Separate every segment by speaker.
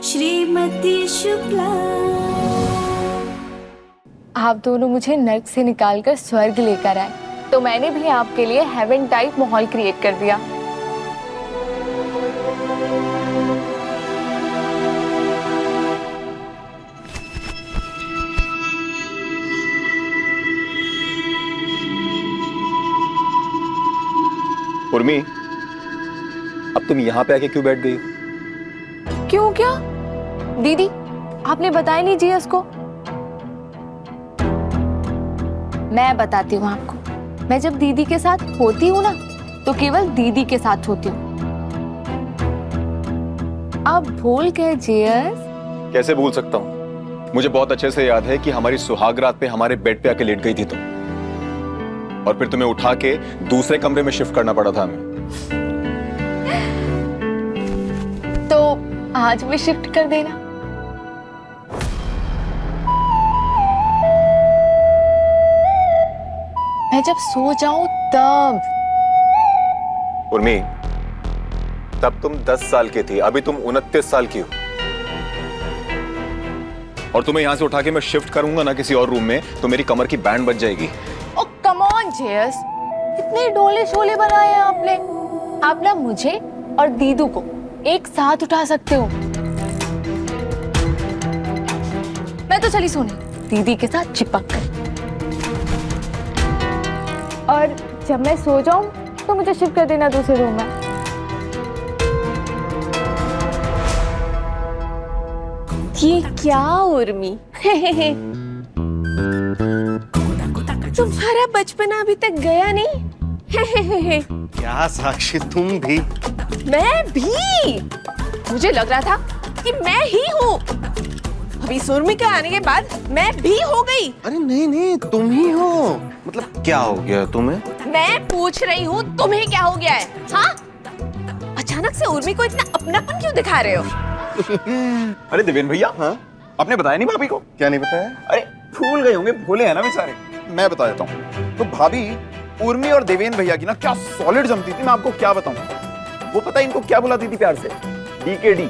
Speaker 1: श्रीमती शुक्ला।
Speaker 2: आप दोनों मुझे नर्क से निकालकर स्वर्ग लेकर आए, तो मैंने भी आपके लिए हेवन टाइप माहौल क्रिएट कर दिया।
Speaker 3: उर्मी, अब तुम यहाँ पे आके क्यों बैठ गई?
Speaker 2: क्यों? क्या दीदी, आपने बताया नहीं जीएस को? मैं बताती हूँ आपको। मैं जब दीदी के साथ होती हूँ ना, तो केवल दीदी के साथ होती हूँ। अब भूल गए जीएस?
Speaker 3: कैसे भूल सकता हूँ? मुझे बहुत अच्छे से याद है कि हमारी सुहाग रात पे हमारे बेड पे आके लेट गई थी तुम, और फिर तुम्हें उठा के दूसरे कमरे में शिफ्ट करना पड़ा था हमें।
Speaker 2: तो आज भी शिफ्ट कर देना। मैं जब सो जाऊं तब।
Speaker 3: उर्मी, तब तुम 10 साल की थी, अभी तुम 29 साल की हो। और तुम्हें यहां से उठा के मैं शिफ्ट करूंगा ना किसी और रूम में, तो मेरी कमर की बैंड बच जाएगी।
Speaker 2: ओ कम ऑन जेयस, इतने डोले शोले बनाए हैं आपने। आप ना मुझे और दीदू को एक साथ उठा सकते हो। मैं तो चली सोने, दीदी के साथ चिपक कर। और जब मैं सो जाऊं तो मुझे शिफ्ट कर देना दूसरे रूम में। ये क्या उर्मी? तुम्हारा बचपना अभी तक गया नहीं?
Speaker 4: क्या साक्षी, तुम भी?
Speaker 2: मैं भी। मुझे लग रहा था कि मैं ही हूँ। अभी सुरमी के आने के बाद मैं भी हो गई।
Speaker 4: अरे नहीं नहीं, तुम ही हो। मतलब क्या हो गया तुम्हें?
Speaker 2: मैं पूछ रही हूँ तुम्हें क्या हो गया है? हाँ? अचानक से उर्मी को इतना अपनापन क्यों दिखा रहे हो?
Speaker 5: अरे देवेन भैया,
Speaker 4: हाँ?
Speaker 5: आपने बताया नहीं भाभी को?
Speaker 4: क्या नहीं बताया?
Speaker 5: अरे भूल गए होंगे, भूले हैं ना बेचारे। मैं बता देता हूँ। तो भाभी उर्मी और देवेन भैया की ना क्या सॉलिड जमती थी, मैं आपको क्या बताऊं। वो पता है इनको क्या बुलाती थी प्यार से? डीकेडी,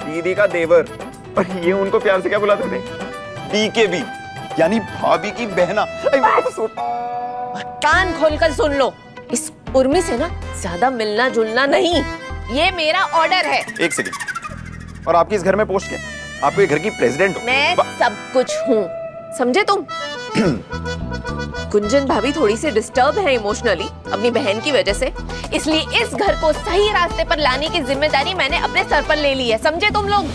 Speaker 5: दीदी का देवर। और ये उनको प्यार से क्या बुलाते थे? बीकेबी, यानी भाभी की बहना।
Speaker 2: कान खोलकर सुन लो, इस उर्मी से ना ज्यादा मिलना जुलना नहीं। ये मेरा ऑर्डर है।
Speaker 5: एक सेकंड, और आपकी इस घर में पोस्ट क्या? आप ये घर की प्रेसिडेंट हो?
Speaker 2: मैं सब कुछ हूँ, समझे तुम? गुंजन भाभी थोड़ी सी डिस्टर्ब है इमोशनली अपनी बहन की वजह से, इसलिए इस घर को सही रास्ते पर लाने की जिम्मेदारी मैंने अपने सर पर ले ली है, समझे तुम लोग?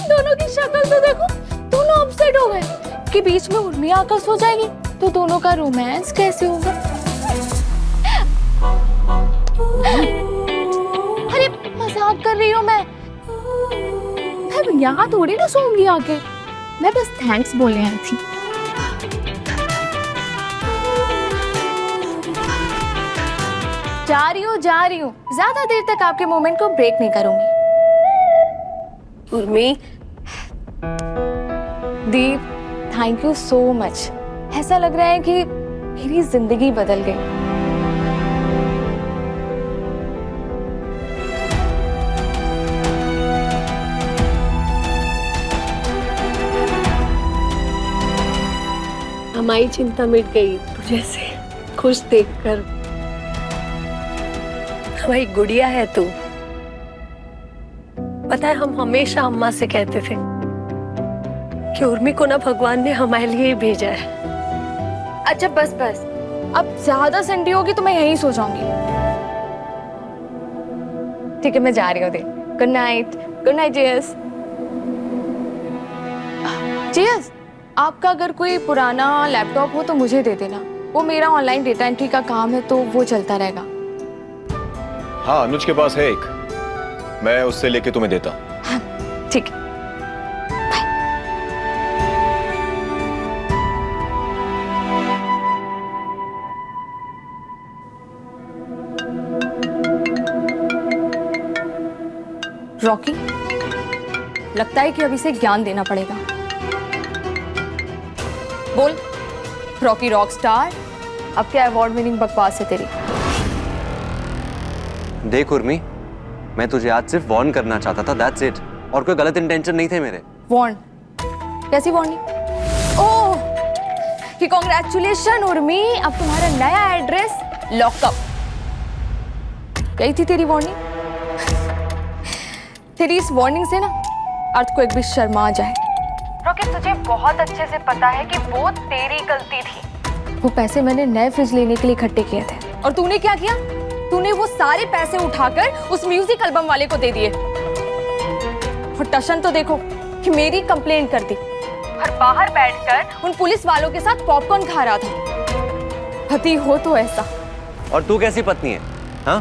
Speaker 2: दोनों की शक्ल तो देखो, दोनों अपसेट हो गए कि बीच में उर्मी आकर सो जाएगी, तो दोनों का रोमांस कैसे होगा? अरे मजाक कर रही हूँ मैं यहाँ थोड़ी ना सोऊंगी आके। मैं बस थैंक्स बोलने आई थी। जा रही हूँ, ज्यादा देर तक आपके मोमेंट को ब्रेक नहीं करूंगी। उर्मी, दीप, थैंक यू सो मच। ऐसा लग रहा है कि मेरी जिंदगी बदल गई।
Speaker 6: हमारी चिंता मिट गई तुझे से खुश देखकर। हमारी गुड़िया है तू। पता है, हम हमेशा अम्मा से कहते थे कि उर्मी को ना भगवान ने हमारे लिए ही भेजा है।
Speaker 2: अच्छा बस बस, अब ज्यादा संडे होगी तो मैं यहीं सो जाऊंगी। ठीक है, मैं जा रही हूँ। Good night. गुड नाइट जेयस। जेयस, आपका अगर कोई पुराना लैपटॉप हो तो मुझे दे देना। वो मेरा ऑनलाइन डेटा एंट्री का काम है, तो वो चलता रहेगा।
Speaker 3: हाँ, अनुज के पास है एक, मैं उससे लेके तुम्हें देता।
Speaker 2: हाँ, ठीक है। रॉकी, लगता है कि अब इसे ज्ञान देना पड़ेगा। बोल, रॉकी रॉक स्टार, अब क्या अवार्ड विनिंग बकवास है तेरी?
Speaker 4: देख उर्मी, मैं तुझे आज सिर्फ वार्न करना चाहता था, दैट्स इट। और कोई गलत इंटेंशन नहीं थे मेरे।
Speaker 2: वार्न? कैसी वार्निंग? ओह, कि कांग्रेचुलेशन उर्मी, अब तुम्हारा नया एड्रेस लॉकअप। गई थी तेरी वार्निंग? तेरी इस वार्निंग से ना अर्थ को एक भी शर्मा जाए। रॉकी, तुझे बहुत अच्छे से पता है कि वो तेरी गलती थी। वो पैसे मैंने नए फ्रिज लेने के लिए इकट्ठे किए थे, और तूने क्या किया? तूने वो सारे पैसे उठाकर उस म्यूजिक एल्बम वाले को दे दिए। और टशन तो देखो कि मेरी कंप्लेंट कर दी, और बाहर बैठकर उन पुलिस वालों के साथ पॉपकॉर्न खा रहा था। पति हो तो ऐसा।
Speaker 4: और तू कैसी पत्नी है? हाँ,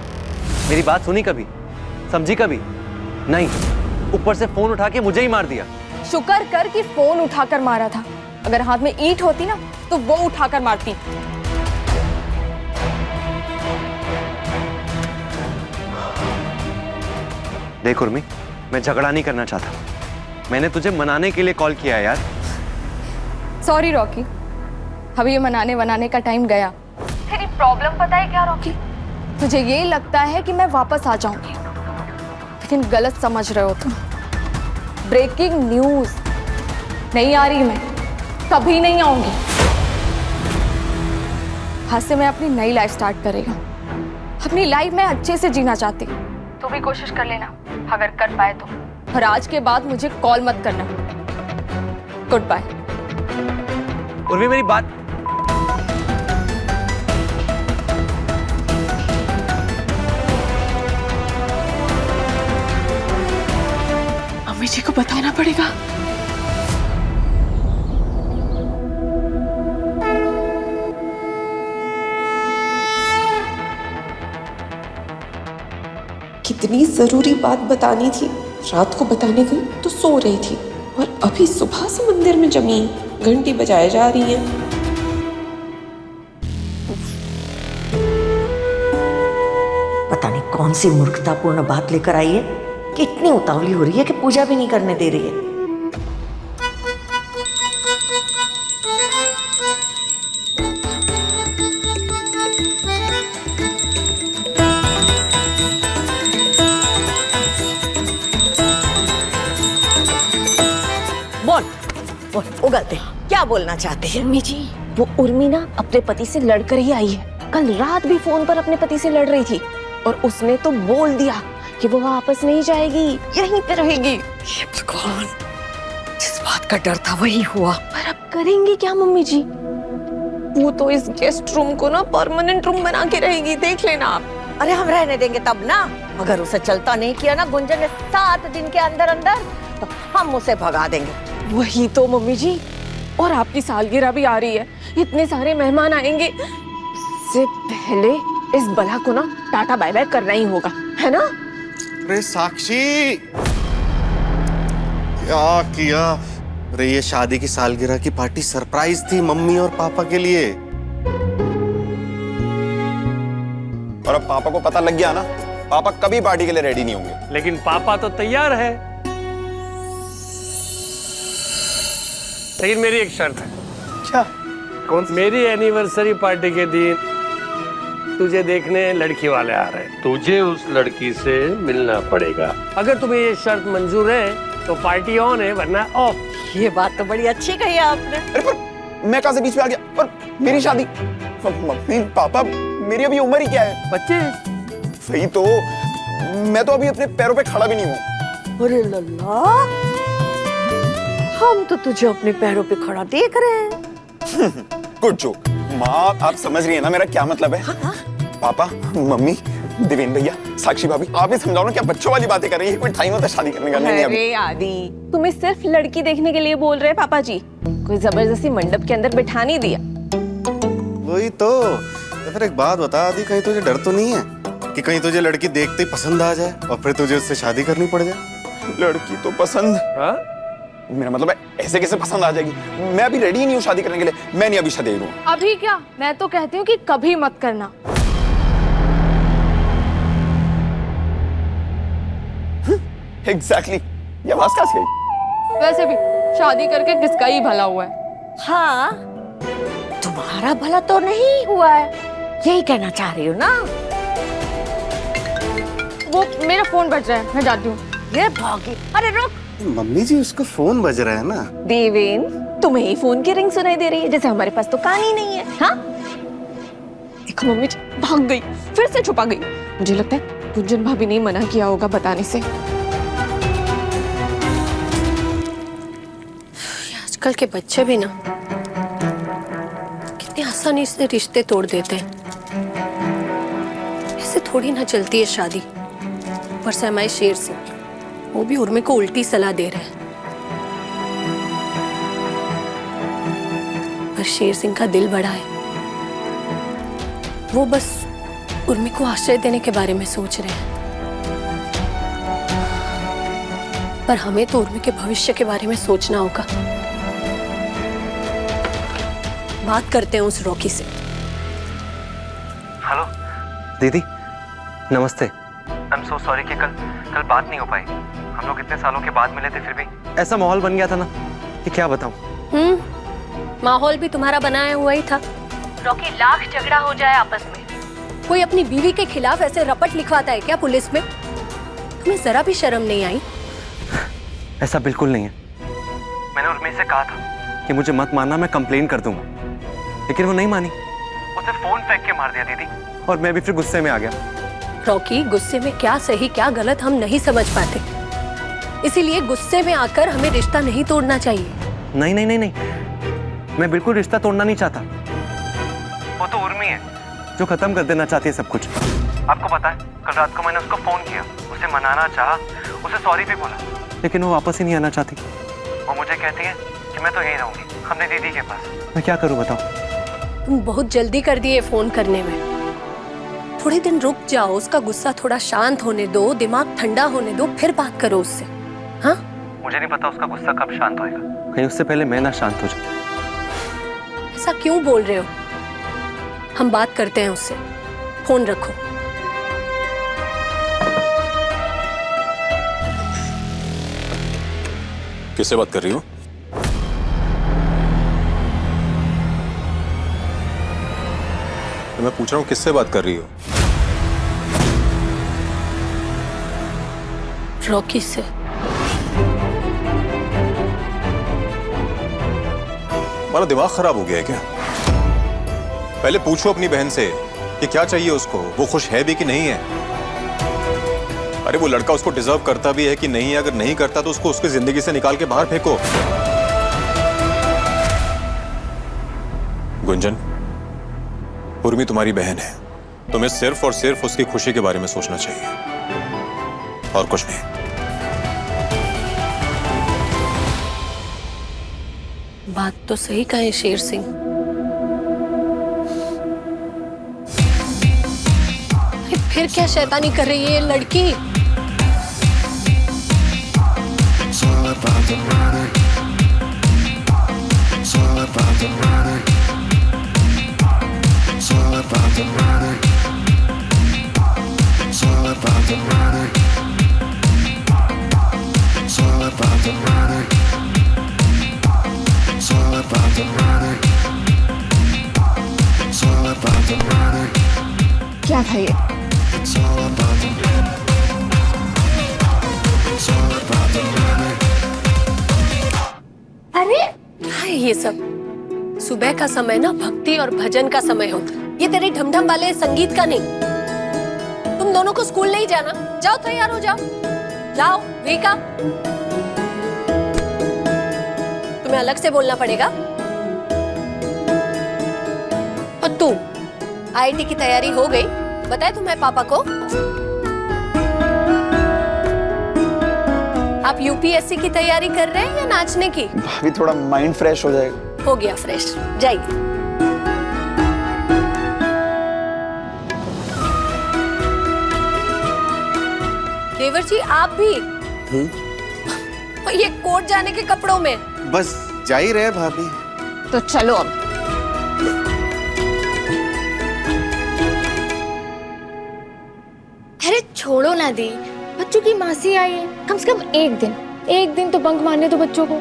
Speaker 4: मेरी बात सुनी कभी? समझी कभी? नहीं, ऊपर से फोन उठा के मुझे ही मार दिया।
Speaker 2: शुक्र कर कि फोन उठाकर मारा था, अगर हाथ में ईंट होती ना तो वो उठाकर मारती।
Speaker 4: देख उर्मी, मैं झगड़ा नहीं करना चाहता, मैंने तुझे मनाने के लिए कॉल किया है यार।
Speaker 2: सॉरी रॉकी, अभी ये मनाने वनाने का टाइम गया। तेरी प्रॉब्लम पता है क्या रॉकी? तुझे ये लगता है कि मैं वापस आ जाऊंगी, लेकिन गलत समझ रहे हो तुम। ब्रेकिंग न्यूज, नहीं आ रही मैं, कभी नहीं आऊंगी। आज से मैं अपनी नई लाइफ स्टार्ट करेगा। अपनी लाइफ में अच्छे से जीना चाहती हूँ। तू भी कोशिश कर लेना अगर कर पाए तो। और आज के बाद मुझे कॉल मत करना। Good bye.
Speaker 4: उर्मी, मेरी बात।
Speaker 2: मम्मी जी को बताना पड़ेगा।
Speaker 7: कितनी जरूरी बात बतानी थी, रात को बताने गई तो सो रही थी, और अभी सुबह से मंदिर में जमी घंटी बजाए जा रही है।
Speaker 8: पता नहीं कौन सी मूर्खतापूर्ण बात लेकर आई है कि इतनी उतावली हो रही है कि पूजा भी नहीं करने दे रही है। बोल उगलते, क्या बोलना चाहते हैं?
Speaker 2: मम्मी जी, वो उर्मी ना अपने पति से लड़कर ही आई है। कल रात भी फोन पर अपने पति से लड़ रही थी, और उसने तो बोल दिया कि वो वापस नहीं जाएगी, यहीं पे रहेगी।
Speaker 8: ये भगवान, जिस बात का डर था वही हुआ।
Speaker 2: पर अब करेंगे क्या मम्मी जी? वो तो इस गेस्ट रूम को ना परमानेंट रूम बना के रहेगी, देख लेना आप।
Speaker 8: अरे हम रहने देंगे तब ना। अगर उसे चलता नहीं किया ना गुंजन ने 7 दिन के अंदर अंदर, तो हम उसे भगा देंगे।
Speaker 2: वही तो मम्मी जी, और आपकी सालगिरह भी आ रही है, इतने सारे मेहमान आएंगे, उससे पहले इस बला को ना टाटा बाय बाय करना ही होगा, है ना?
Speaker 9: अरे साक्षी, क्या किया? अरे ये शादी की सालगिरह की पार्टी सरप्राइज थी मम्मी और पापा के लिए।
Speaker 5: और अब पापा को पता लग गया ना, पापा कभी पार्टी के लिए रेडी नहीं होंगे।
Speaker 10: लेकिन पापा तो तैयार है। लेकिन मेरी एक शर्त है।
Speaker 5: क्या? कौन सी?
Speaker 10: मेरी एनिवर्सरी पार्टी के दिन तुझे देखने लड़की वाले आ रहे हैं, तुझे उस लड़की से मिलना पड़ेगा। अगर तुम्हें ये शर्त मंजूर है तो पार्टी ऑन है, वरना ऑफ।
Speaker 8: ये बात तो बड़ी अच्छी कही आपने।
Speaker 5: अरे पर मैं कहां से बीच में आ गया? पर मेरी शादी, मम्मी पापा, मेरी अभी उम्र ही क्या है?
Speaker 10: 25।
Speaker 5: वही तो, मैं तो अभी अपने पैरों पे खड़ा भी नहीं हूँ।
Speaker 8: अरे लल्ला, हम तो तुझे अपने पैरों पे खड़ा देख रहे हैं।
Speaker 5: Good joke. माँ, आप समझ रही है ना मेरा क्या मतलब है? पापा, मम्मी, देवेन भैया, साक्षी भाभी, आप ही समझाओ ना, क्या बच्चों वाली बातें कर रही है? कोई टाइम होता है शादी करने का? नहीं अभी।
Speaker 2: अरे आदि, तुम्हें सिर्फ लड़की देखने के लिए बोल रहे हैं पापा जी, कोई जबरदस्ती मंडप के अंदर बिठा नहीं दिया।
Speaker 9: वही तो फिर एक बात बता आदि, कहीं तुझे डर तो नहीं है कि कहीं तुझे लड़की देखते ही पसंद आ जाए और फिर तुझे उससे शादी करनी पड़ जाए?
Speaker 5: लड़की तो पसंद,
Speaker 10: हाँ?
Speaker 5: मेरा मतलब है ऐसे कैसे पसंद आ जाएगी? मैं अभी रेडी ही नहीं हूँ शादी करने के लिए। मैं नहीं अभी शादी करूँ।
Speaker 2: अभी क्या, मैं तो कहती हूँ कि कभी मत करना।
Speaker 5: एग्जैक्टली, ये आवाज कहाँ से आई?
Speaker 2: वैसे भी शादी करके किसका ही भला हुआ है?
Speaker 8: हाँ, तुम्हारा भला तो नहीं हुआ है, यही कहना चाह रही हो ना?
Speaker 2: वो मेरा फोन बज रहा है, मैं जाती हूँ।
Speaker 8: ये भागी, अरे रुक।
Speaker 9: मम्मी जी उसका फोन बज रहा है ना।
Speaker 7: देवेन, तुम्हें ही फोन की रिंग सुनाई दे रही है, जैसे हमारे पास तो कान ही नहीं है। हाँ, देखो मम्मी जी भाग गई, फिर से छुपा गई। मुझे लगता है गुंजन भाभी ने मना किया होगा बताने से।
Speaker 6: आजकल के बच्चे भी ना कितनी आसानी से रिश्ते तोड़ देते हैं। ऐसे थोड़ी ना चलती है शादी। पर से हमारे शेर सिंह, वो भी उर्मी को उल्टी सलाह दे रहे हैं। पर शेर सिंह का दिल बड़ा है, वो बस उर्मी को आश्रय देने के बारे में सोच रहे हैं। पर हमें तो उर्मी के भविष्य के बारे में सोचना होगा। बात करते हैं उस रॉकी से।
Speaker 4: हेलो दीदी, नमस्ते। आई एम सो सॉरी कि कल बात नहीं हो पाई। हम लोग इतने सालों के बाद मिले थे, फिर भी ऐसा माहौल बन गया था ना कि क्या बताऊं।
Speaker 6: माहौल भी तुम्हारा बनाया हुआ ही था। रॉकी, लाख झगड़ा हो जाए आपस में, कोई अपनी बीवी के खिलाफ ऐसे रपट लिखवाता है क्या पुलिस में? तुम्हें जरा भी शर्म नहीं आई?
Speaker 4: ऐसा बिल्कुल नहीं है। मैंने उर्मी से कहा था कि मुझे मत मारना, मैं कंप्लेन कर दूंगा, लेकिन वो नहीं मानी। उसे फोन फेंक के मार दिया दीदी, और मैं भी फिर गुस्से में आ गया।
Speaker 6: रॉकी, गुस्से में क्या सही क्या गलत हम नहीं समझ पाते, इसीलिए गुस्से में आकर हमें रिश्ता नहीं तोड़ना चाहिए।
Speaker 4: नहीं नहीं नहीं नहीं, मैं बिल्कुल रिश्ता तोड़ना नहीं चाहता। वो तो उर्मी है जो खत्म कर देना चाहती है सब कुछ। आपको पता है, कल रात को मैंने उसको फोन किया, उसे मनाना चाहा, उसे सॉरी भी बोला, लेकिन वो वापस ही नहीं आना चाहती। वो मुझे कहती है कि मैं तो यहीं रहूंगी अपने दीदी के पास। मैं क्या करूं बताओ?
Speaker 6: तुम बहुत जल्दी कर दिए फोन करने में। थोड़े दिन रुक जाओ, उसका गुस्सा थोड़ा शांत होने दो, दिमाग ठंडा होने दो, फिर बात करो उससे। हाँ,
Speaker 4: मुझे नहीं पता उसका गुस्सा कब शांत होएगा, कहीं उससे पहले मैं ना शांत हो जाऊं।
Speaker 6: ऐसा क्यों बोल रहे हो? हम बात करते हैं उससे। फोन रखो।
Speaker 3: किससे बात कर रही हो? तो मैं पूछ रहा हूं किससे बात कर रही हो?
Speaker 6: रॉकी से।
Speaker 3: हमारा दिमाग खराब हो गया है क्या? पहले पूछो अपनी बहन से कि क्या चाहिए उसको, वो खुश है भी कि नहीं है। अरे वो लड़का उसको डिजर्व करता भी है कि नहीं है? अगर नहीं करता तो उसको उसकी जिंदगी से निकाल के बाहर फेंको। गुंजन, उर्मी तुम्हारी बहन है, तुम्हें सिर्फ और सिर्फ उसकी खुशी के बारे में सोचना चाहिए, और कुछ नहीं।
Speaker 6: बात तो सही कहे शेर सिंह। फिर क्या शैतानी कर रही है ये लड़की?
Speaker 2: क्या था ये?
Speaker 6: अरे हाय, ये सब सुबह का समय ना भक्ति और भजन का समय होता है, ये तेरे ढमढम वाले संगीत का नहीं। तुम दोनों को स्कूल नहीं जाना, जाओ तैयार हो जाओ। जाओ वीका, तुम्हें अलग से बोलना पड़ेगा। और तू, आईआईटी की तैयारी हो गई? बताए तुम्हें पापा को? आप यूपीएससी की तैयारी कर रहे हैं या नाचने की?
Speaker 5: भाभी थोड़ा माइंड फ्रेश हो जाएगा।
Speaker 6: हो गया फ्रेश, जाइए। देवर जी आप भी? और ये कोर्ट जाने के कपड़ों में?
Speaker 9: बस जा ही रहे भाभी।
Speaker 2: तो चलो अब।
Speaker 1: अरे छोड़ो ना दी, बच्चों की मासी आई है, कम से कम एक दिन तो बंक मारने दो बच्चों को।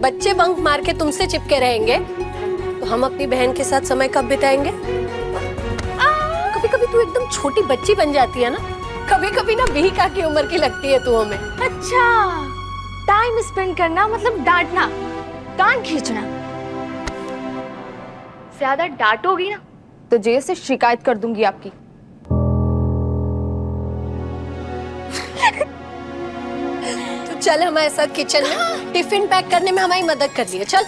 Speaker 6: बच्चे बंक मार के तुमसे चिपके रहेंगे तो हम अपनी बहन के साथ समय कब बिताएंगे? कभी कभी तू एकदम छोटी बच्ची बन जाती है ना, कभी कभी ना बिहिका की उम्र की लगती है तू हमें।
Speaker 2: अच्छा, टाइम स्पेंड करना मतलब डांटना, कान खींचना। ज्यादा डांटोगी ना तो जेल से शिकायत कर दूंगी आपकी।
Speaker 6: तो चल हमारे साथ किचन में, टिफिन पैक करने में हमारी मदद कर लिया। चल।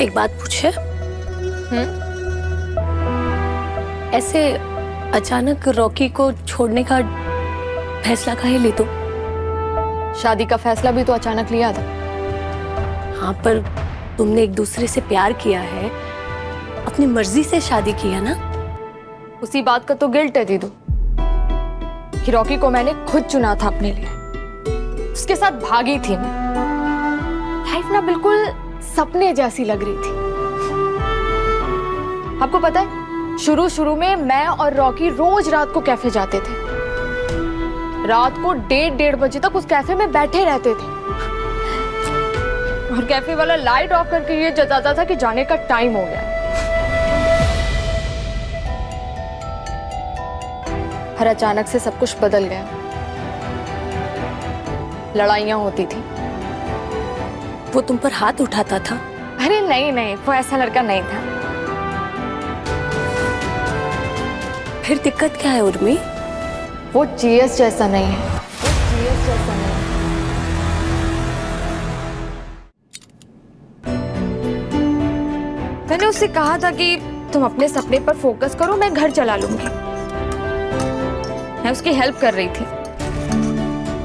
Speaker 6: एक बात पूछे? ऐसे अचानक रॉकी को छोड़ने का फैसला काहे ली तू?
Speaker 2: शादी का फैसला भी तो अचानक लिया था।
Speaker 6: हाँ, पर तुमने एक दूसरे से प्यार किया है, अपनी मर्जी से शादी की है ना?
Speaker 2: उसी बात का तो गिल्ट है दीदू कि रॉकी को मैंने खुद चुना था अपने लिए, उसके साथ भागी थी मैं। लाइफ ना बिल्कुल सपने जैसी लग रही थी। आपको पता है, शुरू में मैं और रॉकी रोज रात को कैफे जाते थे। रात को 1:30 बजे तक उस कैफे में बैठे रहते थे और कैफे वाला लाइट ऑफ करके ये जताता था कि जाने का टाइम हो गया। हर अचानक से सब कुछ बदल गया। लड़ाइयां होती थी।
Speaker 6: वो तुम पर हाथ उठाता था?
Speaker 2: अरे नहीं, वो ऐसा लड़का नहीं था।
Speaker 6: फिर दिक्कत क्या है उर्मी?
Speaker 2: वो जीएस जैसा नहीं है। मैंने उससे कहा था कि तुम अपने सपने पर फोकस करो, मैं घर चला लूंगी। मैं उसकी हेल्प कर रही थी,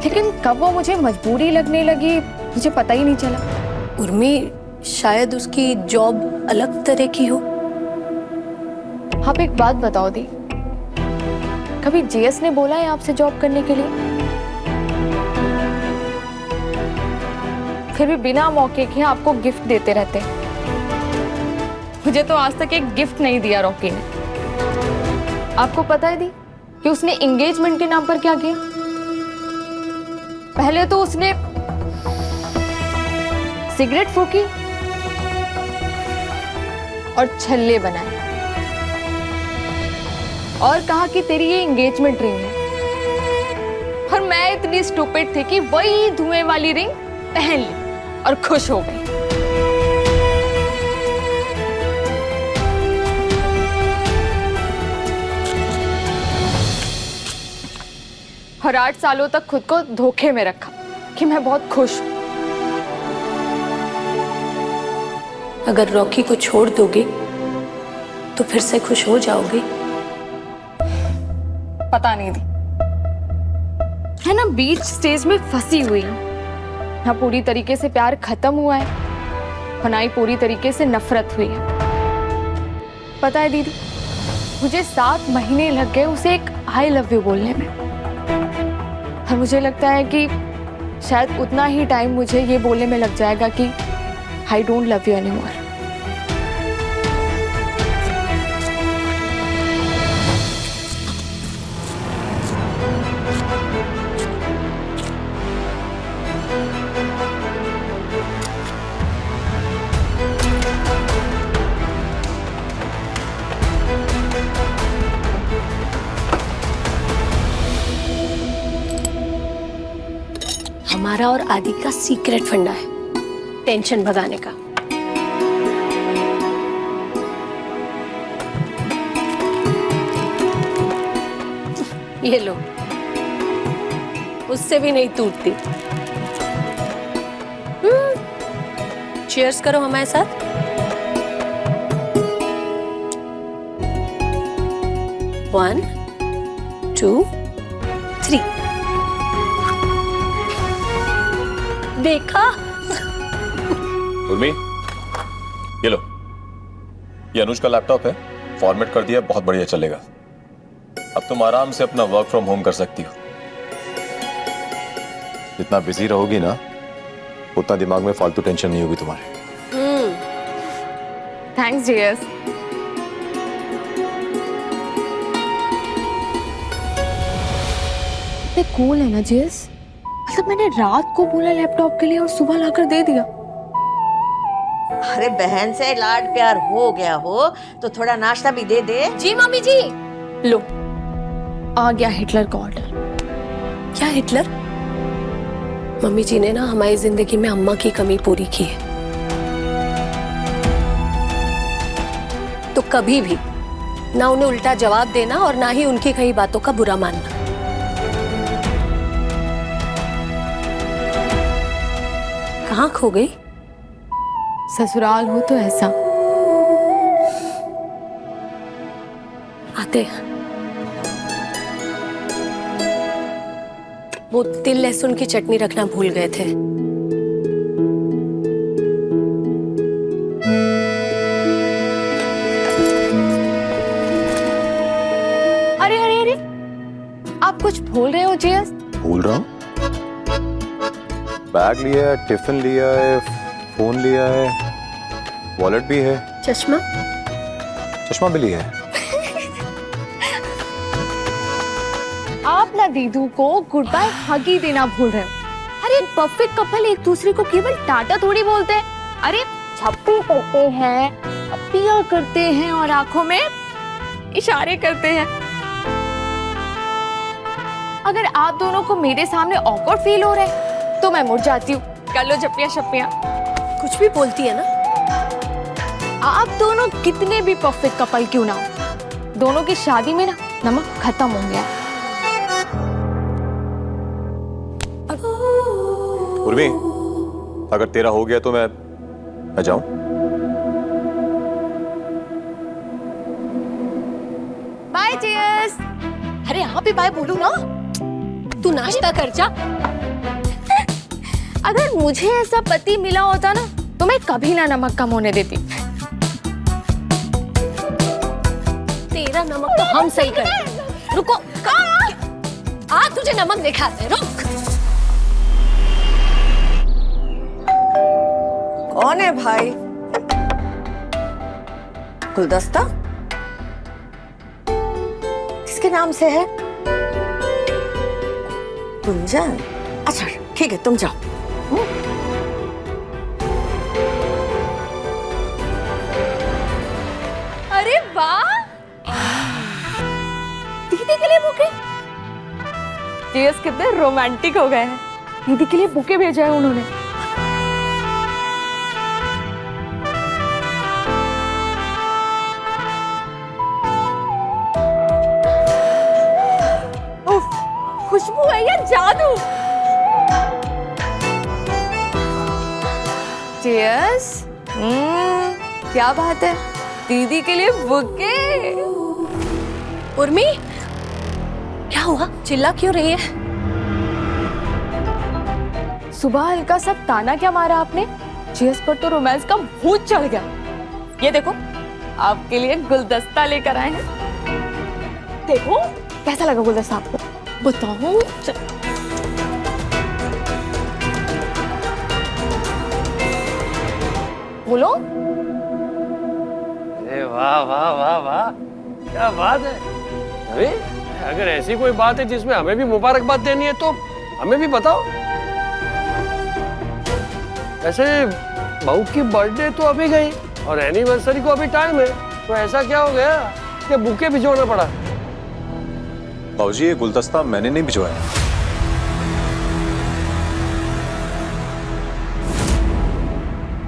Speaker 2: लेकिन कब वो मुझे मजबूरी लगने लगी मुझे पता ही नहीं चला।
Speaker 6: उर्मी, शायद उसकी जॉब अलग तरह की हो।
Speaker 2: आप एक बात बताओ दी, कभी जीएस ने बोला है आपसे जॉब करने के लिए? फिर भी बिना मौके के आपको गिफ्ट देते रहते हैं। मुझे तो आज तक एक गिफ्ट नहीं दिया रॉकी ने। आपको पता है दी कि उसने एंगेजमेंट के नाम पर क्या किया? पहले तो उसने सिगरेट फूकी और छल्ले बनाए और कहा कि तेरी ये एंगेजमेंट रिंग है। और मैं इतनी स्टूपिड थी कि वही धुएं वाली रिंग पहन ली और खुश हो गई। और 8 सालों तक खुद को धोखे में रखा कि मैं बहुत खुश हूं।
Speaker 6: अगर रॉकी को छोड़ दोगे तो फिर से खुश हो जाओगे?
Speaker 2: पता नहीं दी, है ना, बीच स्टेज में फंसी हुई हूं। ना पूरी तरीके से प्यार खत्म हुआ है और ना ही पूरी तरीके से नफरत हुई है। पता है दीदी, मुझे 7 महीने लग गए उसे एक आई लव यू बोलने में। और मुझे लगता है कि शायद उतना ही टाइम मुझे ये बोलने में लग जाएगा कि I don't love you anymore.
Speaker 6: हमारा और आदि का सीक्रेट फंडा है टेंशन भगाने का। ये लो, उससे भी नहीं टूटती। चीयर्स करो हमारे साथ। One, two, three. देखा?
Speaker 3: उर्मी, ये लो, ये अनुज का लैपटॉप है, फॉर्मेट कर दिया, बहुत बढ़िया चलेगा। अब तुम आराम से अपना वर्क फ्रॉम होम कर सकती हो। जितना बिजी रहोगी ना, उतना दिमाग में फालतू टेंशन नहीं होगी तुम्हारे।
Speaker 2: Thanks GS. इतने कूल है ना जीएस, मतलब मैंने रात को बोला लैपटॉप के लिए और सुबह लाकर दे दिया।
Speaker 8: अरे बहन से लाड प्यार हो गया हो तो थोड़ा नाश्ता भी दे दे।
Speaker 6: जी मम्मी जी।
Speaker 2: लो, आ गया हिटलर का ऑर्डर।
Speaker 6: क्या हिटलर? मम्मी जी ने ना हमारी जिंदगी में अम्मा की कमी पूरी की है, तो कभी भी ना उन्हें उल्टा जवाब देना और ना ही उनकी कई बातों का बुरा मानना। कहाँ खो गई?
Speaker 2: ससुराल हो तो ऐसा।
Speaker 6: आते हैं। वो तिल लहसुन की चटनी रखना भूल गए थे।
Speaker 2: अरे अरे अरे, आप कुछ भूल रहे हो जीएस।
Speaker 3: भूल रहा हूँ? बैग लिया है, टिफिन लिया है, फोन लिया है, वॉलेट भी है,
Speaker 6: चश्मा?
Speaker 3: चश्मा भी लिया है।
Speaker 2: आप ना दीदू को गुड बाय हग ही देना भूल रहे हो। अरे परफेक्ट कपल एक दूसरे को केवल टाटा थोड़ी बोलते हैं। अरे छप्पी करते हैं, पिया करते हैं और आंखों में इशारे करते हैं। अगर आप दोनों को मेरे सामने ऑकवर्ड फील हो रहा है तो मैं मुड़ जाती हूँ। कर लो जप्पियां शप्पियां।
Speaker 6: कुछ भी बोलती है ना।
Speaker 2: आप दोनों कितने भी परफेक्ट कपल क्यों ना हो, दोनों की शादी में ना नमक खत्म हो गया।
Speaker 3: उर्मी, अगर तेरा हो गया तो मैं जाऊं?
Speaker 2: Bye GS. अरे यहाँ भी बाय बोलू ना।
Speaker 6: तू नाश्ता कर जा।
Speaker 2: अगर मुझे ऐसा पति मिला होता ना तो मैं कभी ना नमक कम होने देती।
Speaker 6: तेरा नमक तो हम सही कर। रुको, आ तुझे नमक दिखाते। रुक।
Speaker 8: कौन है भाई? गुलदस्ता किसके नाम से है? गुंजन। अच्छा ठीक है, तुम जाओ।
Speaker 2: अरे वाह, दीदी के लिए बुके। जीएस कितने रोमांटिक हो गए हैं। दीदी के लिए बुके भेजा है उन्होंने। खुशबू है या जादू? चीयर्स। क्या बात है, दीदी के लिए बुके।
Speaker 6: उर्मी, क्या हुआ? चिल्ला क्यों रही है?
Speaker 2: सुबह हल्का सा ताना क्या मारा आपने? चीयर्स पर तो रोमांस का भूत चढ़ गया। ये देखो, आपके लिए गुलदस्ता लेकर आए हैं। देखो कैसा लगा गुलदस्ता आपको? बताओ। बोलो।
Speaker 10: अरे वाह वाह वाह वाह, क्या बात है। अरे अगर ऐसी कोई बात है जिसमें हमें भी मुबारकबाद देनी है तो हमें भी बताओ। ऐसे बहू की बर्थडे तो अभी गई और एनिवर्सरी को अभी टाइम है, तो ऐसा क्या हो गया कि बुके भिजवाना पड़ा?
Speaker 3: बाबूजी, ये गुलदस्ता मैंने नहीं भिजवाया।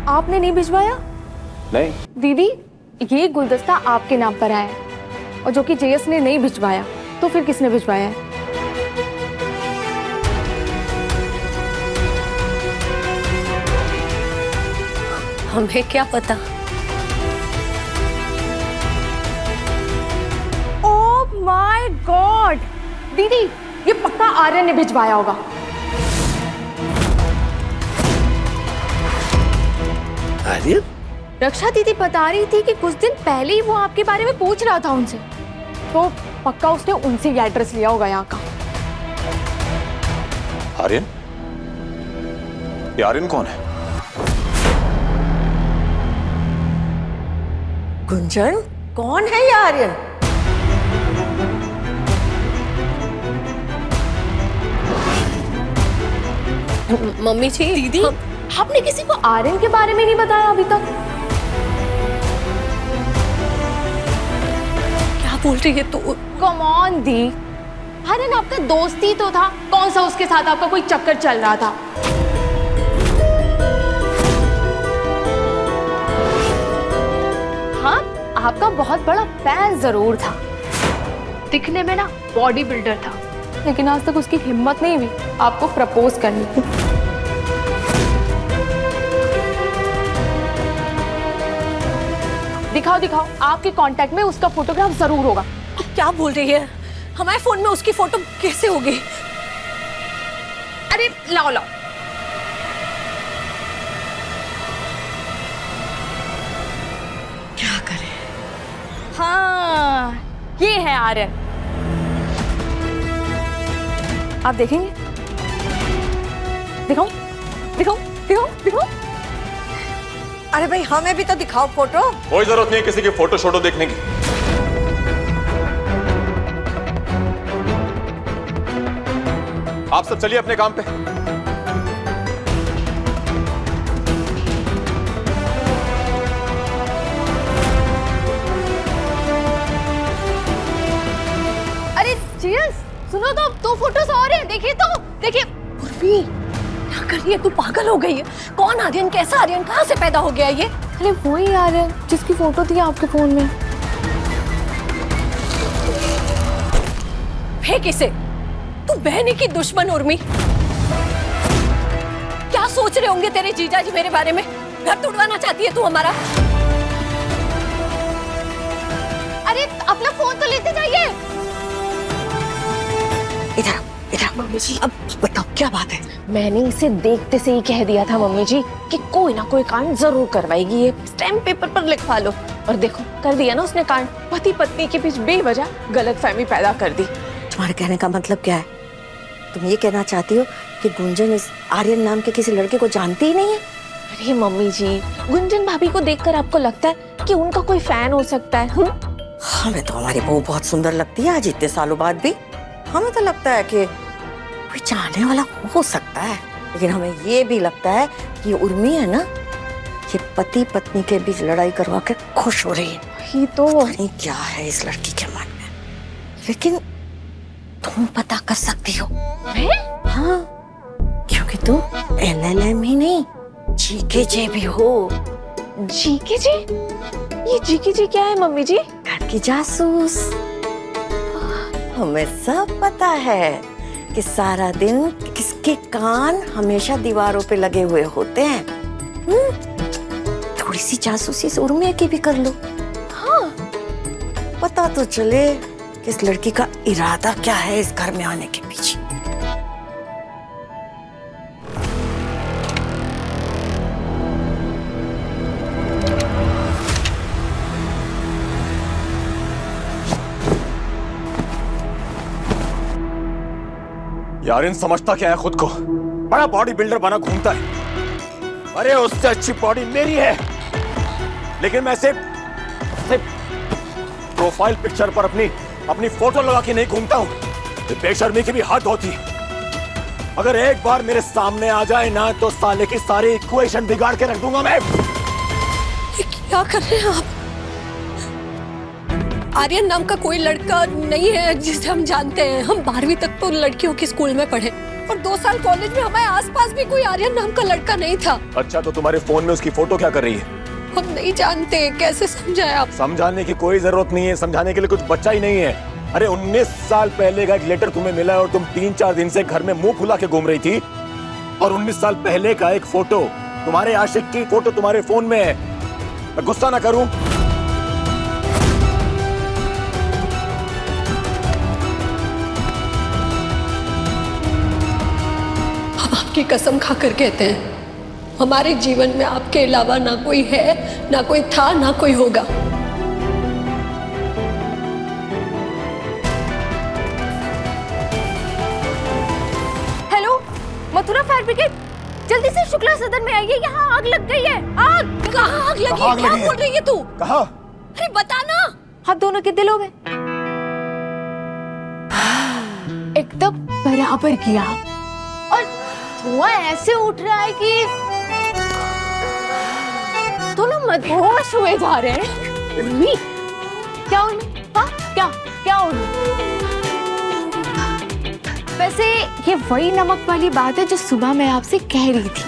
Speaker 2: आपने नहीं भिजवाया?
Speaker 3: नहीं।
Speaker 2: दीदी, ये गुलदस्ता आपके नाम पर आया है और जो कि जेएस ने नहीं भिजवाया, तो फिर किसने भिजवाया है?
Speaker 6: हमें क्या पता।
Speaker 2: ओह माय गॉड, दीदी ये पक्का आर्यन ने भिजवाया होगा।
Speaker 10: आर्यन?
Speaker 2: रक्षा दीदी बता रही थी कि कुछ दिन पहले ही वो आपके बारे में पूछ रहा था उनसे, तो पक्का उसने उनसे ही एड्रेस लिया होगा यहाँ का।
Speaker 3: आर्यन? ये आर्यन कौन है?
Speaker 8: गुंजन, कौन है ये आर्यन?
Speaker 6: मम्मी जी, दीदी
Speaker 2: आपने किसी को आर्यन के बारे में नहीं बताया अभी तक?
Speaker 6: क्या बोल रही है तू?
Speaker 2: कम ऑन दी, आर्यन आपका दोस्त ही तो था। कौन सा उसके साथ आपका कोई चक्कर चल रहा था? हाँ, आपका बहुत बड़ा फैन जरूर था। दिखने में ना बॉडी बिल्डर था, लेकिन आज तक उसकी हिम्मत नहीं हुई आपको प्रपोज करने की। दिखाओ दिखाओ, आपके कांटेक्ट में उसका फोटोग्राफ जरूर होगा।
Speaker 6: क्या बोल रही है? हमारे फोन में उसकी फोटो कैसे होगी?
Speaker 2: अरे लाओ लाओ।
Speaker 8: क्या करें?
Speaker 2: हाँ, ये है आर्यन। आप देखेंगे? दिखाओ दिखाओ दिखाओ दिखाओ।
Speaker 8: अरे भाई हमें भी तो दिखाओ फोटो।
Speaker 3: कोई जरूरत नहीं है किसी की फोटो शोटो देखने की। आप सब चलिए अपने काम पे।
Speaker 2: अरे चीयर्स, सुनो तो, दो फोटोज और हैं, देखिए तो, देखिए।
Speaker 6: उर्मी, क्या कर रही है तू? पागल हो गई है? कौन आर्यन? कैसा आर्यन? कहाँ से पैदा हो गया ये?
Speaker 2: अरे वही आर्यन जिसकी फोटो थी आपके फोन में।
Speaker 6: फेंक इसे। तू बहनी की दुश्मन उर्मी। क्या सोच रहे होंगे तेरे जीजा जी मेरे बारे में? घर तोड़वाना चाहती है तू हमारा?
Speaker 2: अरे अपना फोन तो लेते जाइए।
Speaker 8: इधर इधर मम्मी जी, अब बताओ क्या बात है?
Speaker 7: मैंने इसे देखते से ही कह दिया था मम्मी जी कि कोई ना कोई कांड जरूर करवाएगी। ये स्टैम्प पेपर पर लिखवा लो। और देखो, कर दिया ना उसने कांड। पति पत्नी के बीच बेवजह गलतफहमी पैदा कर दी।
Speaker 8: तुम्हारे कहने का मतलब क्या है? तुम ये कहना चाहती हो कि गुंजन इस आर्यन नाम के किसी लड़के को जानती ही नहीं है?
Speaker 7: अरे मम्मी जी, गुंजन भाभी को देखकर आपको लगता है कि उनका कोई फैन हो सकता है?
Speaker 8: हमें तो हमारी बहू बहुत सुंदर लगती है आज इतने सालों बाद भी। हमें तो लगता है कि कोई चाहने वाला हो सकता है, लेकिन हमें ये भी लगता है कि ये उर्मी है ना, ये पति पत्नी के बीच लड़ाई करवा के खुश हो रही है।
Speaker 7: ही तो
Speaker 8: नहीं क्या है इस लड़की के मन में, लेकिन तुम पता कर सकती हो।
Speaker 7: मैं?
Speaker 8: हाँ, क्योंकि तुम LLM ही नहीं GKJ भी हो।
Speaker 7: जीके जी? ये जीके जी क्या है मम्मी जी?
Speaker 8: घर की जासूस। हमें सब पता है कि सारा दिन किसके कान हमेशा दीवारों पे लगे हुए होते हैं। थोड़ी सी जासूसी इस उर्मी की भी कर लो।
Speaker 7: हाँ,
Speaker 8: पता तो चले कि इस लड़की का इरादा क्या है इस घर में आने के पीछे।
Speaker 3: यार इन समझता क्या है खुद को? बड़ा बॉडी बिल्डर बना घूमता है। अरे उससे अच्छी बॉडी मेरी है, लेकिन मैं सिर्फ प्रोफाइल पिक्चर पर अपनी फोटो लगा के नहीं घूमता हूं। ये बेशर्मी की भी हद होती है। अगर एक बार मेरे सामने आ जाए ना तो साले की सारी इक्वेशन बिगाड़ के रख दूंगा मैं।
Speaker 6: ये क्या कर रहे हैं आप? आर्यन नाम का कोई लड़का नहीं है जिसे हम जानते हैं। हम 12वीं तक तो लड़कियों के स्कूल में पढ़े और 2 साल कॉलेज में हमारे आसपास भी कोई आर्यन नाम का लड़का नहीं था।
Speaker 3: अच्छा, तो तुम्हारे फोन में उसकी फोटो क्या कर रही है?
Speaker 6: हम नहीं जानते, कैसे समझाएं आप?
Speaker 3: समझाने की कोई जरूरत नहीं है, समझाने के लिए कुछ बच्चा ही नहीं है। अरे 19 साल पहले का एक लेटर तुम्हें मिला है और तुम 3-4 दिन से घर में मुंह फुला के घूम रही थी, और 19 साल पहले का एक फोटो, तुम्हारे आशिक की फोटो तुम्हारे फोन में है। मैं गुस्सा ना करूं?
Speaker 6: हम आपकी कसम खाकर कहते हैं, हमारे जीवन में आपके अलावा ना कोई है, ना कोई था, ना कोई होगा।
Speaker 2: हेलो, मथुरा फायर ब्रिगेड, जल्दी से शुक्ला सदन में आइए, यहाँ आग लग गई है। आग!
Speaker 6: कहाँ आग लगी?
Speaker 3: कहाँ आग
Speaker 6: क्या
Speaker 3: लगी है?
Speaker 6: बोल रही है तू?
Speaker 3: कहा?
Speaker 6: अरे बता ना।
Speaker 2: आप दोनों के दिलों में एकदम बराबर किया, और धुआं ऐसे उठ रहा है कि बेहोश हुए जा रहे हैं। उर्मी, क्या उर्मी? हाँ, क्या क्या उर्मी? वैसे ये वही नमक वाली बात है जो सुबह मैं आपसे कह रही थी।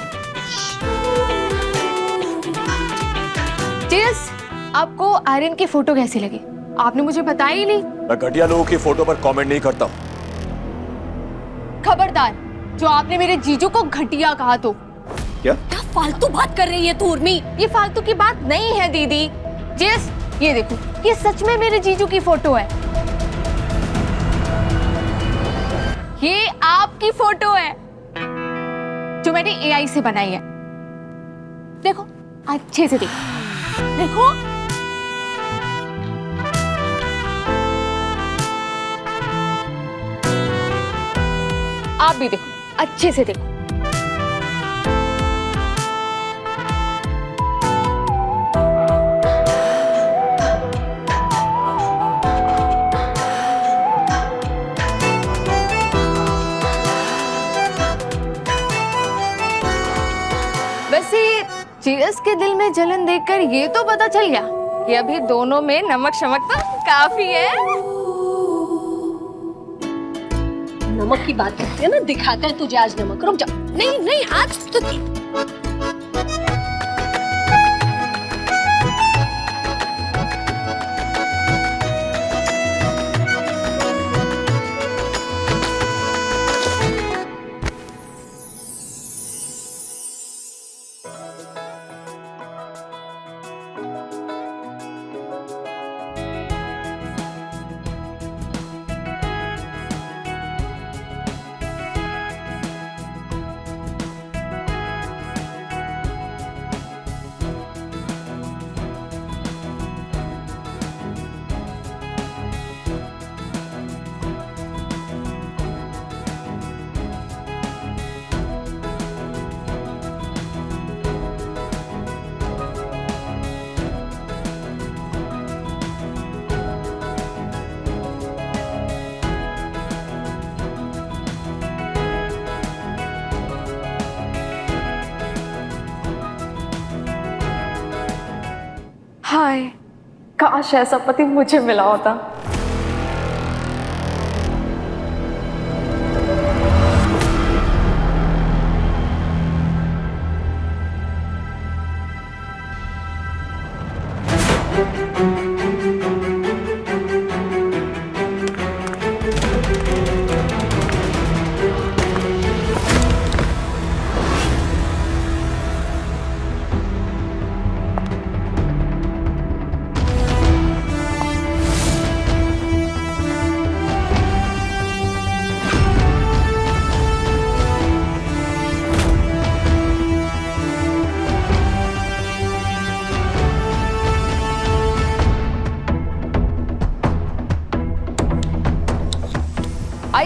Speaker 2: जेस, आपको आर्यन की फोटो कैसी लगी? आपने मुझे बताया ही नहीं।
Speaker 11: मैं घटिया लोगों की फोटो पर कमेंट नहीं करता।
Speaker 2: खबरदार, जो आपने मेरे जीजू को घटिया कहा तो।
Speaker 5: क्या
Speaker 6: फालतू बात कर रही है तू उर्मी?
Speaker 2: ये फालतू की बात नहीं है दीदी। जेस, ये देखो, ये सच में मेरे जीजू की फोटो है। ये आपकी फोटो है जो मैंने एआई से बनाई है। देखो, अच्छे से देखो, देखो। आप भी देखो, अच्छे से देखो। वैसे जेस के दिल में जलन देखकर ये तो पता चल गया कि अभी दोनों में नमक शमक तो काफी है।
Speaker 6: नमक की बात करते हैं ना, दिखाते हैं तुझे आज नमक। रुक जा। नहीं नहीं, आज तो
Speaker 2: हाय, काश ऐसा पति मुझे मिला होता।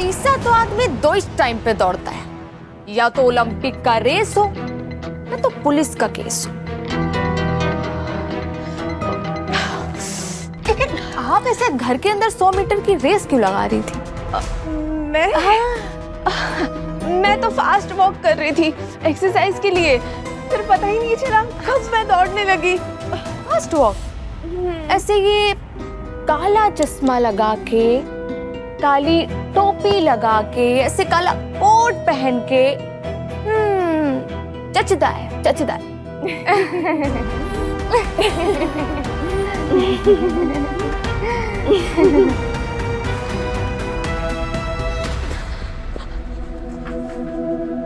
Speaker 2: ऐसा तो आदमी दो ही टाइम पे दौड़ता है, या तो ओलंपिक का रेस हो या तो पुलिस का केस हो। लेकिन आप ऐसे घर के अंदर 100 मीटर की रेस क्यों लगा रही थी?
Speaker 7: मैं तो फास्ट वॉक कर रही थी एक्सरसाइज के लिए, फिर पता ही नहीं चला कब मैं दौड़ने लगी।
Speaker 2: Fast walk? ऐसे ये काला चश्मा लगा के, काली टोपी लगा के, ऐसे काला कोट पहन के, जचदा है, जचदा है।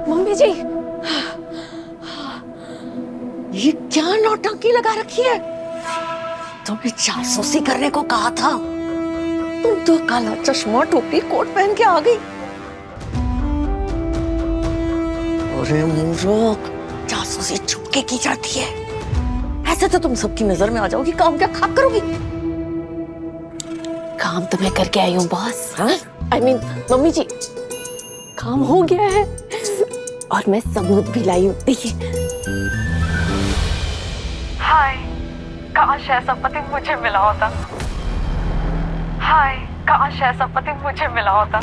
Speaker 8: मम्मी जी, ये क्या नौटंकी लगा रखी है? तुम्हें जासूसी करने को कहा था, तुम तो काला चश्मा टोपी कोट पहन के आ गई। अरे मूर्ख, जासूसी छुपके की जाती है, ऐसे तो तुम सबकी नजर में आ जाओगी। काम क्या खाक करोगी?
Speaker 6: काम तो मैं करके आई हूँ बॉस।
Speaker 8: I mean, मम्मी जी, काम हो गया है और मैं सबूत भी लाई हूँ, देखिए।
Speaker 2: हाय, काश ऐसा पति मुझे मिला होता। हाय, काश ऐसा पति मुझे मिला होता।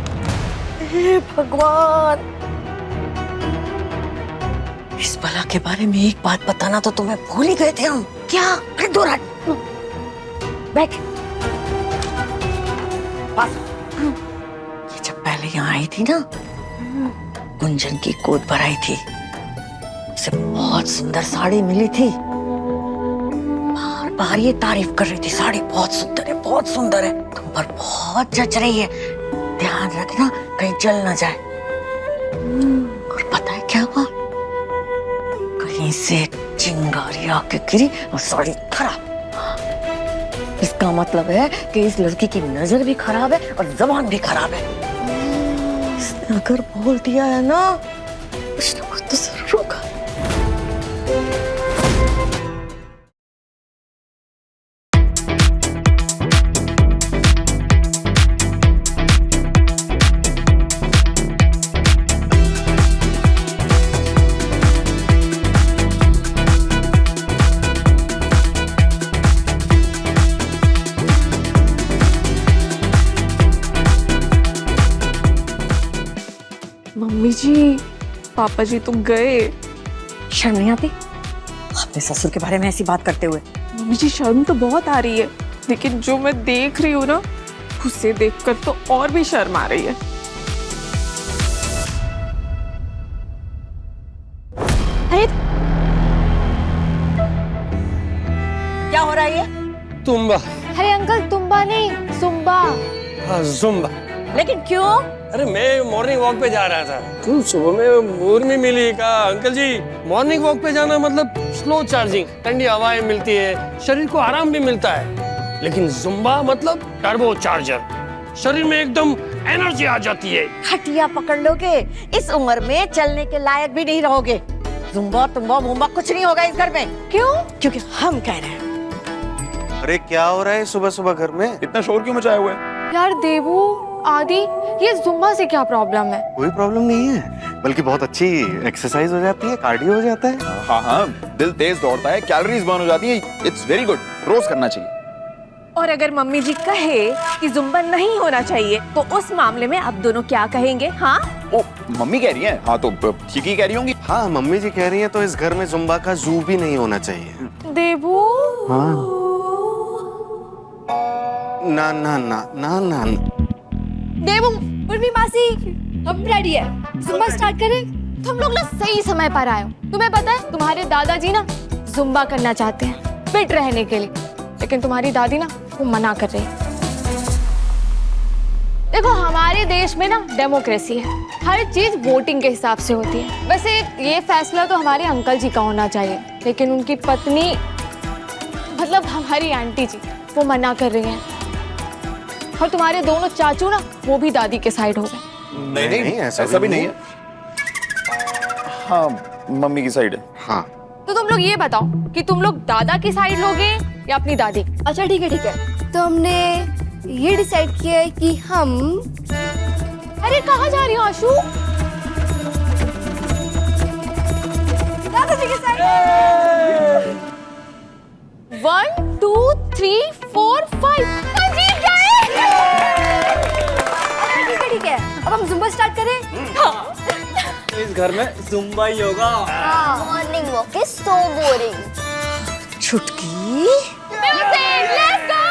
Speaker 8: हे भगवान, इस बला के बारे में एक बात बताना तो तुम्हें भूल ही गए थे हम। क्या? अरे दो रात बैठ बस। ये जब पहले यहाँ आई थी ना, गुंजन की गोद भराई थी, उसे बहुत सुंदर साड़ी मिली थी। बार बार ये तारीफ कर रही थी, साड़ी बहुत सुंदर है, बहुत सुंदर है, तुम पर बहुत जच रही है, ध्यान रखना कहीं जल ना जाए। और पता है क्या हुआ? कहीं से एक चिंगारी आके गिरी और साड़ी खराब। इसका मतलब है कि इस लड़की की नजर भी खराब है और जबान भी खराब है। इसने अगर बोल दिया है ना, कुछ ना कुछ तो जरूर होगा।
Speaker 7: मम्मी जी, पापा जी तो गए।
Speaker 8: शर्म नहीं आती अपने ससुर के बारे में ऐसी बात करते हुए?
Speaker 7: मम्मी जी शर्म तो बहुत आ रही है, लेकिन जो मैं देख रही हूँ ना, उसे देखकर तो और भी शर्म आ रही है।
Speaker 1: अरे
Speaker 8: क्या हो रहा है ये?
Speaker 10: तुम्बा।
Speaker 1: अरे अंकल तुम्बा नहीं, जुम्बा।
Speaker 10: हाँ जुम्बा।
Speaker 8: लेकिन क्यों?
Speaker 10: अरे मैं मॉर्निंग वॉक पे जा रहा था, तो सुबह में उर्मी मिली, कहा अंकल जी मॉर्निंग वॉक पे जाना मतलब स्लो चार्जिंग, ठंडी हवाएं मिलती है, शरीर को आराम भी मिलता है। लेकिन जुम्बा मतलब टर्बो चार्जर, शरीर में एकदम एनर्जी आ जाती है।
Speaker 8: खटिया पकड़ लोगे, इस उम्र में चलने के लायक भी नहीं रहोगे। जुम्बा तुम्बा बुम्बा कुछ नहीं होगा इस घर में। क्यों? क्योंकि हम कह रहे हैं।
Speaker 9: अरे क्या हो रहा है सुबह सुबह घर में?
Speaker 5: इतना शोर क्यों मचाया हुआ है?
Speaker 1: यार देवू, आदि, ये जुम्बा से क्या प्रॉब्लम है?
Speaker 9: कोई प्रॉब्लम नहीं है, बल्कि बहुत अच्छी एक्सरसाइज हो जाती है, कार्डियो हो जाता है।
Speaker 5: हाँ हाँ, दिल तेज दौड़ता है, कैलोरीज बर्न हो जाती है। इट्स वेरी गुड, रोज करना चाहिए।
Speaker 7: और अगर मम्मी जी कहे कि जुम्बा नहीं होना चाहिए, तो उस मामले में आप दोनों क्या कहेंगे? हाँ?
Speaker 5: ओ, मम्मी कह रही हैं, हाँ तो ठीक ही कह रही होंगी।
Speaker 9: हाँ मम्मी जी कह रही हैं, तो इस घर में जुम्बा का जू भी नहीं होना चाहिए।
Speaker 1: देवू,
Speaker 9: हाँ ना ना ना ना ना,
Speaker 1: देवू, उर्मी मासी, हम रेडी है, जुम्बा स्टार्ट करें? तुम लोग ना सही समय पर आए हो। तुम्हें पता है तुम्हारे दादाजी ना जुम्बा करना चाहते हैं फिट रहने के लिए, लेकिन तुम्हारी दादी ना वो मना कर रही है। देखो हमारे देश में ना डेमोक्रेसी है, हर चीज वोटिंग के हिसाब से होती है। वैसे ये फैसला तो हमारे अंकल जी का होना चाहिए, लेकिन उनकी पत्नी मतलब हमारी आंटी जी वो मना कर रही हैं। और तुम्हारे दोनों चाचू ना वो भी दादी के साइड हो गए।
Speaker 5: नहीं ऐसा भी नहीं है। हाँ मम्मी की साइड है।
Speaker 9: हाँ
Speaker 1: तो तुम लोग ये बताओ कि तुम लोग दादा की साइड लोगे या अपनी दादी?
Speaker 2: अच्छा ठीक है, तो हमने ये डिसाइड किया है कि हम...
Speaker 1: अरे कहाँ जा रही हो आशु?
Speaker 2: दादाजी की साइड।
Speaker 1: 1 2 3 4 5 जीत गए।
Speaker 2: ठीक है, अब हम जुम्बा स्टार्ट करें? हाँ।
Speaker 11: इस घर में जुम्बा ही होगा।
Speaker 2: Morning walk is so boring.
Speaker 8: छुटकी,
Speaker 1: लेट्स गो।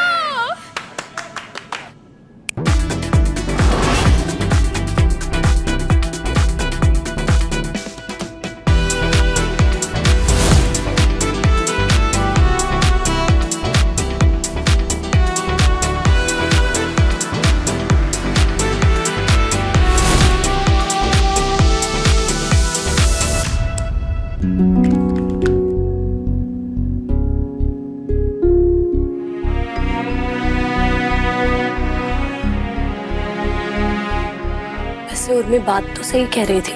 Speaker 6: वैसे उर्मी बात तो सही कह रही थी,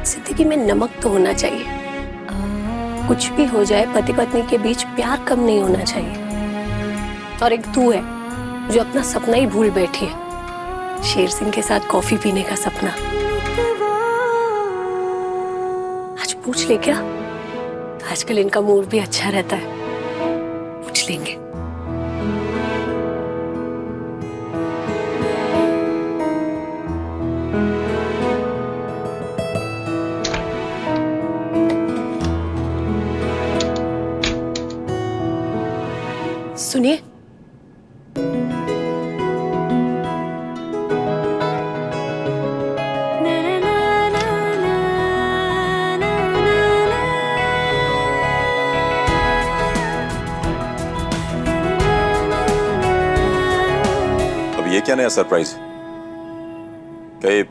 Speaker 6: जिंदगी में नमक तो होना चाहिए। कुछ भी हो जाए, पति पत्नी के बीच प्यार कम नहीं होना चाहिए। और एक तू है जो अपना सपना ही भूल बैठी है, शेर सिंह के साथ कॉफी पीने का सपना। आज पूछ ले क्या? आजकल इनका मूड भी अच्छा रहता है, पूछ लेंगे। सुनिए,
Speaker 3: अब ये क्या नया सरप्राइज? क्या ये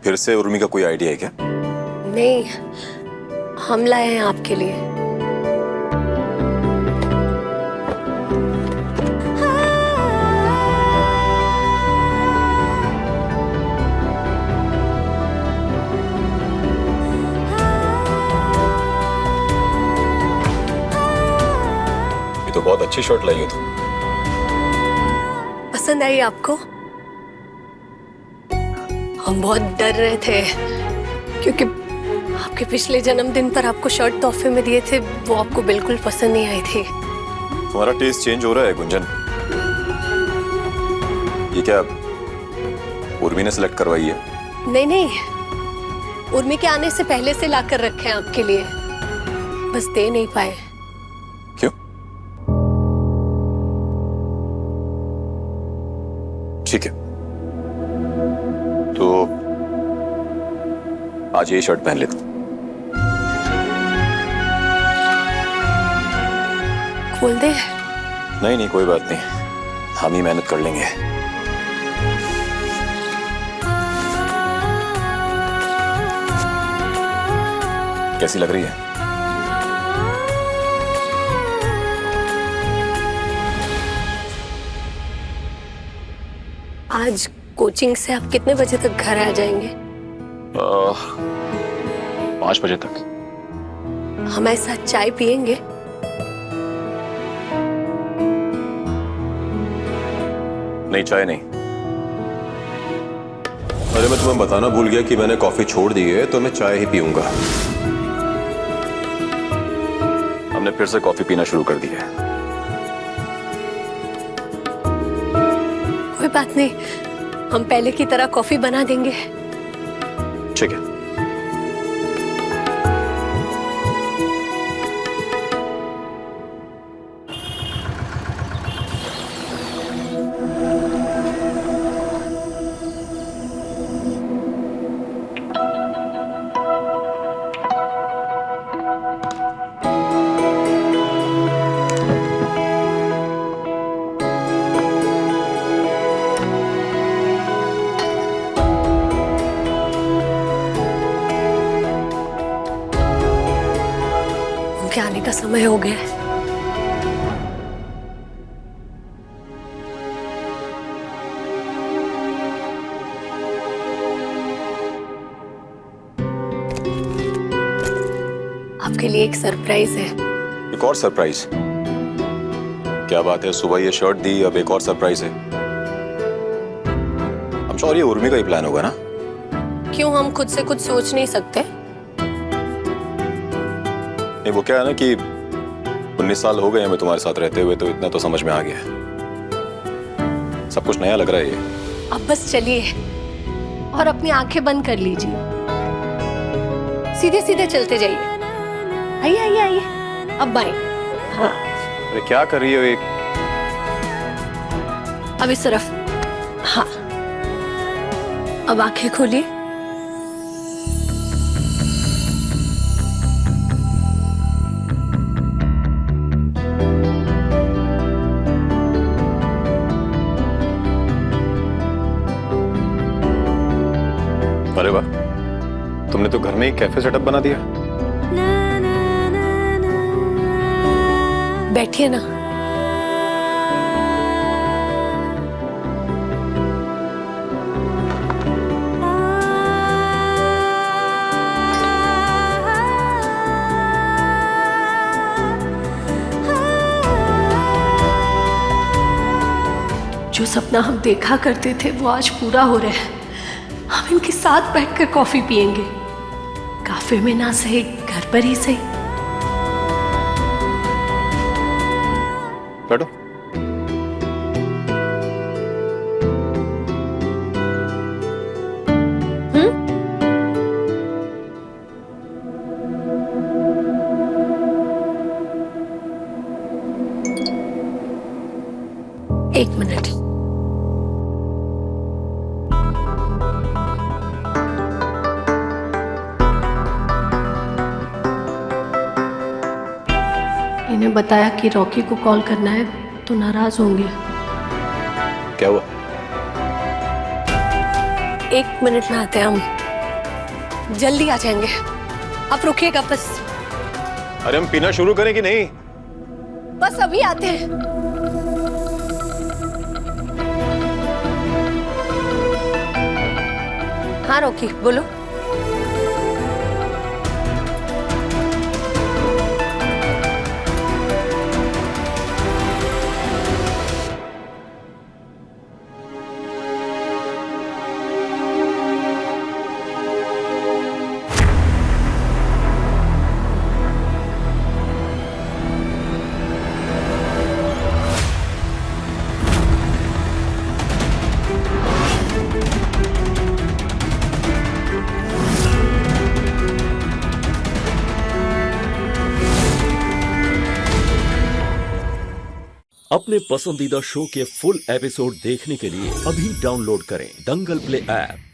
Speaker 3: फिर से उर्मी का कोई आइडिया है क्या?
Speaker 6: नहीं, हम लाए हैं आपके लिए।
Speaker 3: ये तो बहुत अच्छी शर्ट लाई हो तुम।
Speaker 6: पसंद आई आपको? हम बहुत डर रहे थे क्योंकि आपके पिछले जन्मदिन पर आपको शर्ट तोहफे में दिए थे, वो आपको बिल्कुल पसंद नहीं आई थी।
Speaker 3: तुम्हारा टेस्ट चेंज हो रहा है गुंजन। ये क्या उर्मी ने सिलेक्ट करवाई है?
Speaker 6: नहीं नहीं, उर्मी के आने से पहले से लाकर रखे हैं आपके लिए, बस दे नहीं पाए।
Speaker 3: क्यों? ठीक है, तो आज ये शर्ट पहन लेता हूं।
Speaker 6: खोल दे?
Speaker 3: नहीं नहीं, कोई बात नहीं, हम ही मेहनत कर लेंगे। कैसी लग रही है?
Speaker 6: आज कोचिंग से आप कितने बजे तक घर आ जाएंगे?
Speaker 3: 5 बजे तक।
Speaker 6: हमारे साथ चाय पियेंगे?
Speaker 3: नहीं, चाय नहीं। अरे मैं तुम्हें बताना भूल गया कि मैंने कॉफी छोड़ दी है, तो मैं चाय ही पीऊंगा। हमने फिर से कॉफी पीना शुरू कर दिया है।
Speaker 6: कोई बात नहीं, हम पहले की तरह कॉफी बना देंगे।
Speaker 3: ठीक है।
Speaker 6: उनके आने का समय हो गया है। आपके लिए एक सरप्राइज है।
Speaker 3: एक और सरप्राइज? क्या बात है, सुबह ये शर्ट दी, अब एक और सरप्राइज है। हम श्योर ये उर्मी का ही प्लान होगा ना?
Speaker 6: क्यों, हम खुद से कुछ सोच नहीं सकते?
Speaker 3: नहीं, वो क्या है ना कि 19 साल हो गए हमें तुम्हारे साथ रहते हुए, तो इतना तो समझ में आ गया है। सब कुछ नया लग रहा है ये।
Speaker 6: अब बस चलिए और अपनी आंखें बंद कर लीजिए, सीधे सीधे चलते जाइए। आइए आइए आइए, अब आइए। हाँ,
Speaker 3: अरे क्या कर रही हो एक?
Speaker 6: अब इस तरफ। हाँ, अब आंखें खोलिए।
Speaker 3: अरे वाह, तुमने तो घर में ही कैफे सेटअप बना दिया।
Speaker 6: बैठिए ना। जो सपना हम देखा करते थे वो आज पूरा हो रहा है। हम इनके साथ बैठकर कॉफी पियेंगे, काफे में ना सही, घर पर ही सही।
Speaker 3: बैठो।
Speaker 6: एक मिनट। इन्हें बताया कि रॉकी को कॉल करना है तो नाराज होंगे।
Speaker 3: क्या हुआ?
Speaker 6: 1 मिनट में आते हैं हम, जल्दी आ जाएंगे, आप रुकिएगा बस।
Speaker 3: अरे हम पीना शुरू करें कि नहीं?
Speaker 6: बस अभी आते हैं। हाँ रॉकी बोलो।
Speaker 12: अपने पसंदीदा शो के फुल एपिसोड देखने के लिए अभी डाउनलोड करें दंगल प्ले ऐप।